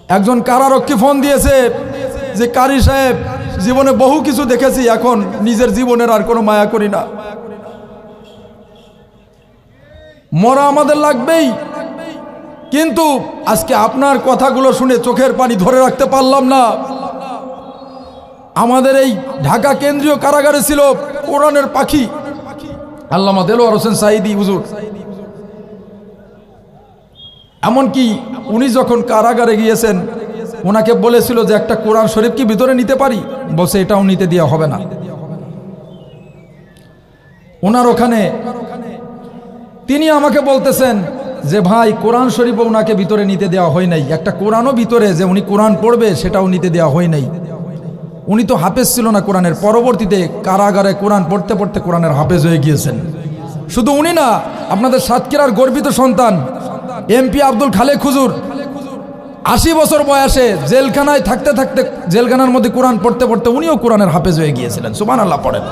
একজন কারারক্ষী ফোন দিয়েছে যে কারি সাহেব, জীবনে বহু কিছু দেখেছি, এখন নিজের জীবনের আর কোনো মায়া করি না, মরা আমাদের লাগবেই, কিন্তু আজকে আপনার কথাগুলো শুনে চোখের পানি ধরে রাখতে পারলাম না। আমাদের এই ঢাকা কেন্দ্রীয় কারাগারে ছিল কোরআনের পাখি আল্লামা দেলোয়ার হোসেন সাঈদী হুজুর। এমনকি উনি যখন কারাগারে গিয়েছেন, ওনাকে বলেছিল যে একটা কোরআন শরীফ কি ভিতরে নিতে পারি, বলছে এটাও নিতে দেওয়া হবে না। ওনার ওখানে তিনি আমাকে বলতেছেন যে ভাই কোরআন শরীফ ওনাকে ভিতরে নিতে দেওয়া হয় নাই, একটা কোরআনও ভিতরে যে উনি কোরআন পড়বে সেটাও নিতে দেওয়া হয় নাই। উনি তো হাফেজ ছিল না কোরআনের, পরবর্তীতে কারাগারে কোরআন পড়তে পড়তে কোরআনের হাফেজ হয়ে গিয়েছেন। শুধু উনি না, আপনাদের সাতক্ষীরার গর্বিত সন্তান এমপি আব্দুল খালেক হুজুর 80 বছর বয়সে জেলখানায় থাকতে থাকতে, জেলখানার মধ্যে কোরআন পড়তে পড়তে উনিও কোরআনের হাফেজ হয়ে গিয়েছিলেন। সুবহানাল্লাহ পড়েন।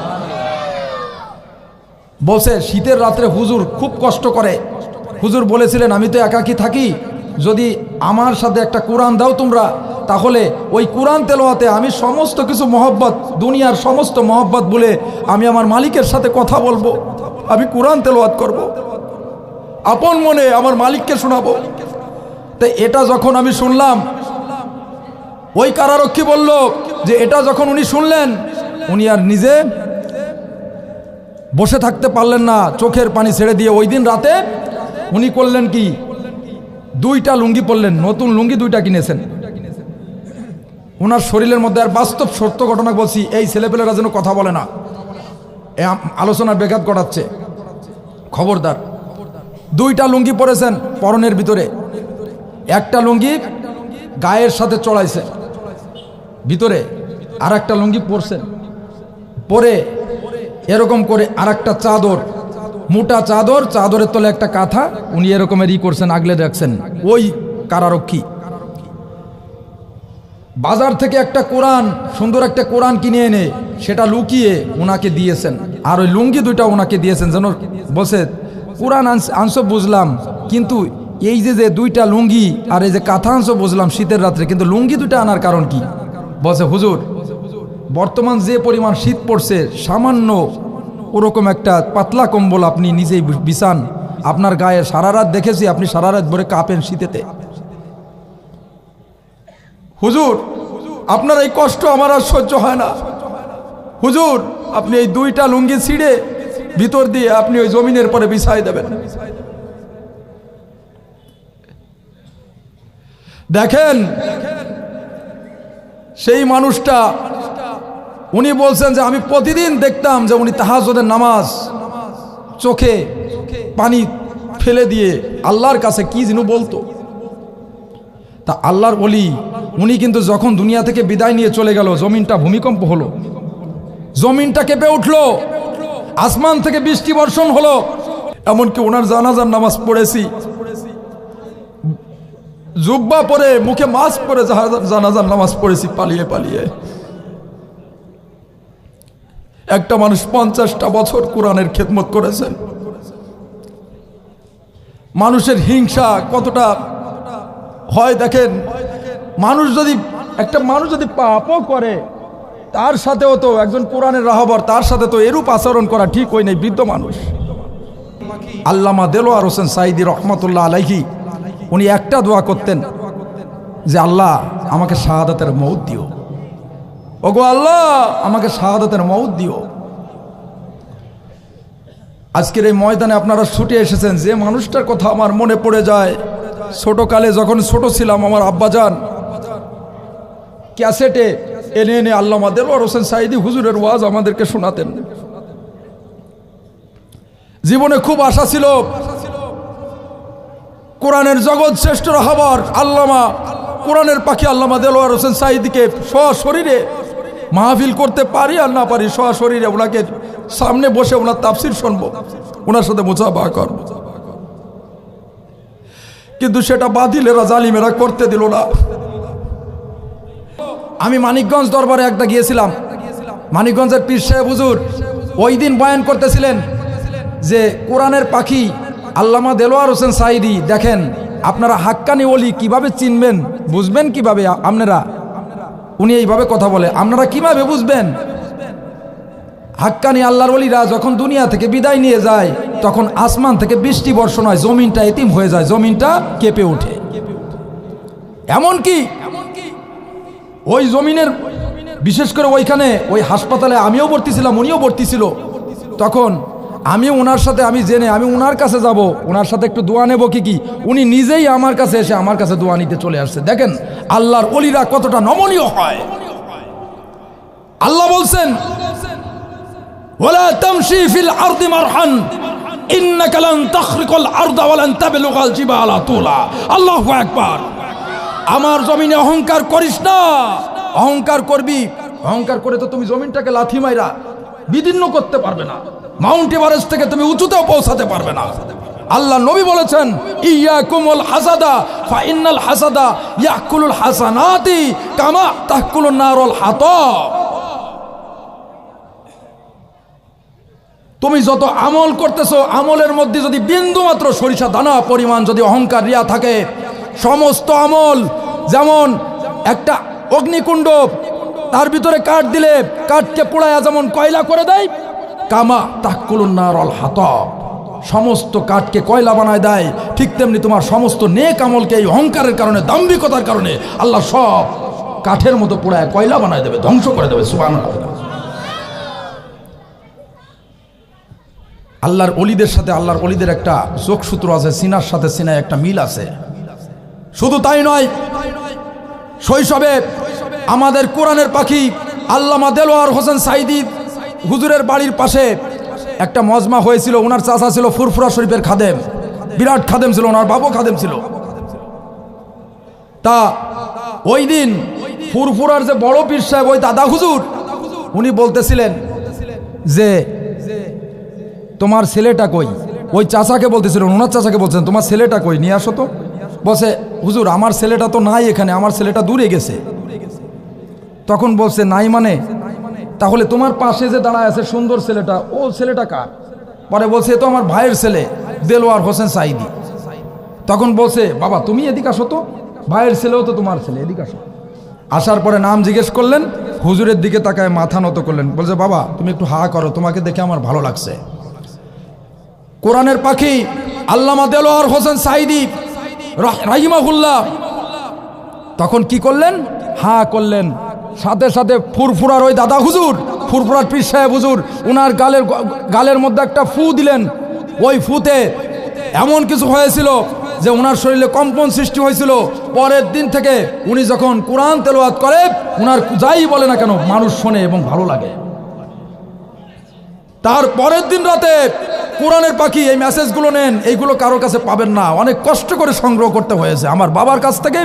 বলছে শীতের রাত্রে হুজুর খুব কষ্ট করে, হুজুর বলেছিলেন আমি তো একাকী থাকি, যদি আমার সাথে একটা কোরআন দাও তোমরা, তাহলে ওই কোরআন তেলাওয়াতে আমি সমস্ত কিছু মহব্বত, দুনিয়ার সমস্ত মহব্বত বলে আমি আমার মালিকের সাথে কথা বলবো, আমি কোরআন তেলাওয়াত করব, আপন মনে আমার মালিককে শোনাবো। তো এটা যখন আমি শুনলাম, ওই কারারক্ষী বলল যে এটা যখন উনি শুনলেন, উনি আর নিজে বসে থাকতে পারলেন না, চোখের পানি ছেড়ে দিয়ে ওই দিন রাতে উনি করলেন কি, 2টা লুঙ্গি পরলেন, নতুন লুঙ্গি 2টা কিনেছেন। ওনার শরীরের মধ্যে, আর বাস্তব সত্য ঘটনা বলছি, এই ছেলেপেলেরা যেন কথা বলে না, আলোচনার ব্যাঘাত ঘটাচ্ছে, খবরদার। 2টা লুঙ্গি পরেছেন পরনের ভিতরে, একটা লুঙ্গি গায়ের সাথে চড়াইছেন ভিতরে, আর একটা লুঙ্গি পরছেন, পরে এরকম করে আর একটা চাদর, মোটা চাদর, চাদরের তলে একটা কাঁথা, উনি এরকমের করছেন, আগলে রাখছেন। ওই কারারক্ষী বাজার থেকে একটা কোরআন, সুন্দর একটা কোরআন কিনে এনে সেটা লুকিয়ে ওনাকে দিয়েছেন, আর ওই লুঙ্গি 2টা ওনাকে দিয়েছেন। যেন বসে কোরআন আনছো বুঝলাম, কিন্তু এই যে 2টা লুঙ্গি আর এই যে কাঁথা আনছো বুঝলাম শীতের রাত্রে, কিন্তু লুঙ্গি 2টা আনার কারণ কি? বলছে হুজুর বর্তমান যে পরিমাণ শীত পড়ছে, সামান্য ওরকম একটা পাতলা কম্বল আপনি নিজেই বিছান, আপনার গায়ে সারা রাত দেখেছি আপনি সারা রাত ভরে কাঁপেন শীতেতে। হুজুর আপনার এই কষ্ট আমার আর সহ্য হয় না, হুজুর আপনি এই 2টা লুঙ্গি ছিঁড়ে ভিতর দিয়ে আপনি ওই জমিনের পরে বিছাই দেবেন। দেখেন সেই মানুষটা, উনি বলছেন যে আমি প্রতিদিন দেখতাম যে উনি তাহাজ্জুদের নামাজ চোখে পানি ফেলে দিয়ে আল্লাহর কাছে কি যেন বলতো। তা আল্লাহর ওলি উনি কিন্তু যখন দুনিয়া থেকে বিদায় নিয়ে চলে গেল, জমিনটা ভূমিকম্প হলো, জমিনটা কেঁপে উঠলো, আসমান থেকে বৃষ্টি বর্ষণ হলো, এমনকি ওনার জানাজার নামাজ পড়েছি, জুব্বা পরে মুখে মাস্ক পরে জানাজার নামাজ পড়েছি পালিয়ে পালিয়ে। একটা মানুষ 50টা বছর কোরআনের খেদমত করেছেন। মানুষের হিংসা কতটা হয় দেখেন, একটা মানুষ যদি পাপও করে, তার সাথেও তো একজন কোরআনের রাহবর, তার সাথে তো এরূপ আচরণ করা ঠিক হয় নাই। বৃদ্ধ মানুষ আল্লামা দেলোয়ার হোসেন সাঈদী রহমতুল্লাহ আলাইহি, উনি একটা দোয়া করতেন যে আল্লাহ আমাকে শাহাদাতের মউত দিও, ওগো আল্লাহ আমাকে শাহাদাতের মউত দিও। আজকের এই ময়দানে আপনারা ছুটে এসেছেন, যে মানুষটার কথা আমার মনে পড়ে যায়, ছোটকালে যখন ছোট ছিলাম আমার আব্বাজান ক্যাসেটে এনে এনে আল্লামা দেলোয়ার হোসেন সাঈদী হুজুরের ওয়াজ আমাদেরকে শোনাতেন। জীবনে খুব আশা ছিল কোরআনের জগৎ শ্রেষ্ঠ রাহবার আল্লামা, কোরআনের পাখি আল্লামা দেলোয়ার হোসেন সাঈদীকে সশরীরে মাহফিল করতে পারি আর না পারি, সশরীরে ওনাকে সামনে বসে ওনার তাফসির শুনবো, ওনার সাথে মুসাফাহা করব। কিন্তু সেটা বাতিলেরা, জালিমেরা করতে দিল না। আমি মানিকগঞ্জ দরবারে একটা গিয়েছিলাম, মানিকগঞ্জের পীর সাহেব হুজুর ওই দিন বয়ান করতেছিলেন যে কোরআনের পাখি আল্লামা দেলোয়ার হোসেন সাঈদী দেখেন আপনারা হাক্কানি ওলি কিভাবে চিনবেন, বুঝবেন কিভাবে আপনারা? উনি এইভাবে কথা বলে, আপনারা কিভাবে বুঝবেন? হাক্কানি আল্লাহর ওলিরা যখন দুনিয়া থেকে বিদায় নিয়ে যায় তখন আসমান থেকে বৃষ্টি বর্ষণ হয়, জমিনটা এতিম হয়ে যায়, জমিনটা কেঁপে ওঠে। এমনকি ওই জমিনের বিশেষ করে ওইখানে ওই হাসপাতালে আমিও ভর্তি ছিলাম, উনিও ভর্তি ছিল। তখন আমি ওনার সাথে আমি ওনার কাছে যাব, ওনার সাথে একটু দোয়া নেব কি উনি নিজেই আমার কাছে এসে আমার কাছে দোয়া নিতে চলে আসছে। দেখেন আল্লাহর ওলিরা কতটা নমনীয় হয়। আল্লাহ বলছেন ওয়ালা তামশি ফিল আরদি মারহান ইন্নাকা লান তাখরিকাল আরদা ওয়া লান তাবলুগাল জিবালা তুলা। আল্লাহু আকবার। আমার জমিনে অহংকার করিস না। অহংকার করবি, অহংকার করে তো তুমি জমিনটাকে লাথি মাইরা বিদীর্ণ করতে পারবে না, মাউন্ট এভারেস্ট থেকে তুমি উঁচুতেও পৌঁছাতে পারবে না। আল্লাহ নবী বলেছেন ইয়াকুমুল হাসাদা ফা ইন্নাল হাসাদা ইয়াকুলুল হাসানাতি কামা তাকুলুন নারুল হাতাব। তুমি যত আমল করতেছো আমলের মধ্যে যদি বিন্দু মাত্র সরিষা দানা পরিমাণ যদি অহংকার রিয়া থাকে, সমস্ত আমল যেমন একটা অগ্নিকুণ্ড, তার ভিতরে কাঠ দিলে কাঠকে পোড়ায়া যেমন কয়লা করে দেয়, কামা তাকুলুন নারুল হাতাব, সমস্ত কাঠকে কয়লা বানায় দেয়, ঠিক তেমনি তোমার সমস্ত নেক আমলকে এই অহংকারের কারণে, দাম্ভিকতার কারণে আল্লাহ সব কাঠের মতো পোড়ায় কয়লা বানায় দেবে, ধ্বংস করে দেবে। সুবহানাল্লাহ। আল্লাহর ওলিদের সাথে আল্লাহর ওলিদের একটা যোগসূত্র আছে, সিনার সাথে সিনায় একটা মিল আছে। শুধু তাই নয়, শৈশবে আমাদের কোরআনের পাখি আল্লামা দেলোয়ার হোসেন সাইদি হুজুরের বাড়ির পাশে একটা মজমা হয়েছিল। ওনার চাচা ছিল ফুরফুরা শরীফের খাদেম, বিরাট খাদেম ছিল, ওনার বাবু খাদেম ছিল। তা ওই দিন ফুরফুরার যে বড় পীর সাহেব ওই দাদা হুজুর, উনি বলতেছিলেন যে তোমার ছেলেটা কই? ওই চাচাকে বলতেছিলেন, ওনার চাচাকে বলছেন তোমার ছেলেটা কই, নিয়ে আসো তো। বলছে হুজুর আমার ছেলেটা তো নাই এখানে, আমার ছেলেটা দূরে গেছে। তখন বলছে নাই মানে? তাহলে তোমার পাশে যে দাঁড়ায় আছে সুন্দর ছেলেটা, ও ছেলেটা কার? পরে বলছে তো আমার ভাইয়ের ছেলে দেলোয়ার হোসেন সাইদি। তখন বলছে বাবা তুমি এদিকে আসো তো, ভাইয়ের ছেলেও তো তোমার ছেলে, এদিকে আসো। আসার পরে নাম জিজ্ঞেস করলেন, হুজুরের দিকে তাকায় মাথা নত করলেন, বলছে বাবা তুমি একটু হা করো, তোমাকে দেখে আমার ভালো লাগছে। কোরআনের পাখি আল্লামা দেলোয়ার হোসেন সাইদি রাহিমাহুল্লাহ তখন কি করলেন? হা করলেন। সাথে সাথে ফুরফুরার ওই দাদা হুজুর, ফুরফুরার পীর সাহেব হুজুর, উনার গালের মধ্যে একটা ফু দিলেন। ওই ফুতে এমন কিছু হয়েছিল যে ওনার শরীরে কম্পন সৃষ্টি হয়েছিল। পরের দিন থেকে উনি যখন কোরআন তেলাওয়াত করে, উনার যাই বলে না কেন মানুষ শোনে এবং ভালো লাগে। তার পরের দিন রাতে কোরআনের পাখি এই মেসেজগুলো নেন, এইগুলো কারোর কাছে পাবেন না, অনেক কষ্ট করে সংগ্রহ করতে হয়েছে আমার বাবার কাছ থেকে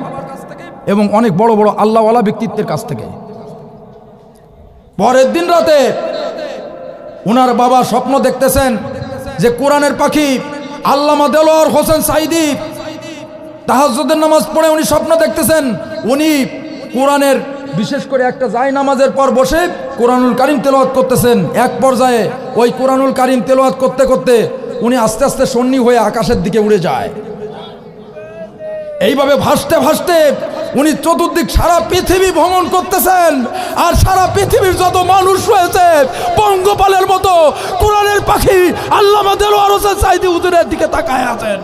এবং অনেক বড় বড় আল্লাহওয়ালা ব্যক্তিত্বের কাছ থেকে। পরের দিন রাতে উনার বাবা স্বপ্ন দেখতেছেন যে কোরআনের পাখি আল্লামা দেলোয়ার হোসেন সাইদি তাহাজ্জুদের নামাজ পড়ে উনি স্বপ্ন দেখতেছেন উনি কোরআনের বিশেষ করে একটা জায় নামাজের পর বসে কোরআনুল কারীম তেলাওয়াত করতেছেন। এক পর্যায়ে ওই কোরআনুল কারীম তেলাওয়াত করতে করতে উনি আস্তে আস্তে সন্নি হয়ে আকাশের দিকে উড়ে যায়। এইভাবে ভাসতে ভাসতে উনি চতুর্দিক সারা পৃথিবী ভ্রমণ করতেছেন। আর সারা পৃথিবীর যত মানুষ রয়েছে পঙ্গপালের মতো কোরআনের পাখি আল্লামা দেলোয়ার হোসেন সাইদি হুজুরের দিকে তাকায় আছেন।